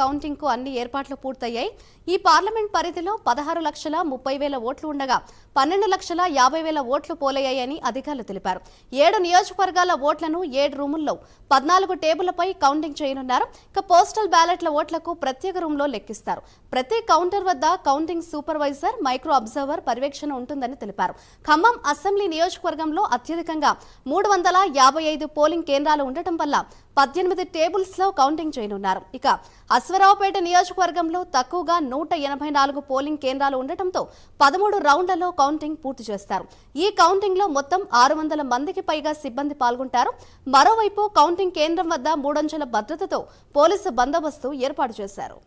Counting కు అన్ని ఏర్పాట్లు పూర్తయ్యాయి. ఈ పార్లమెంట్ పరిధిలో 16,30,000 ఓట్లు ఉండగా 12,50,000 ఓట్లు పోలయ్యాయని అధికారులు తెలిపారు. 7 నియోజకవర్గాల ఓట్లను 7 రూముల్లో 14 టేబుళ్లపై కౌంటింగ్ చేయనున్నారు. ఇక పోస్టల్ బ్యాలెట్ల ఓట్లకు ప్రత్యేక రూమ్లో లెక్కిస్తారు. ప్రతి కౌంటర్ వద్ద కౌంటింగ్ సూపర్వైజర్, మైక్రో అబ్జర్వర్ పర్యవేక్షణ ఉంటుందని తెలిపారు. ఖమ్మం అసెంబ్లీ నియోజకవర్గంలో అత్యధికంగా 355 పోలింగ్ కేంద్రాలు ఉండటం వల్ల 18 టేబుల్స్ లో కౌంటింగ్ చేయనున్నారు. ఇక అశ్వరావుపేట నియోజకవర్గంలో తక్కువగా 184 పోలింగ్ కేంద్రాలు ఉండటంతో 13 రౌండ్లలో కౌంటింగ్ పూర్తి చేస్తారు. ఈ కౌంటింగ్ లో మొత్తం 600 మందికి పైగా సిబ్బంది పాల్గొంటారు. మరోవైపు కౌంటింగ్ కేంద్రం వద్ద 3 అంచెల భద్రతతో పోలీసు బందోబస్తు ఏర్పాటు చేశారు.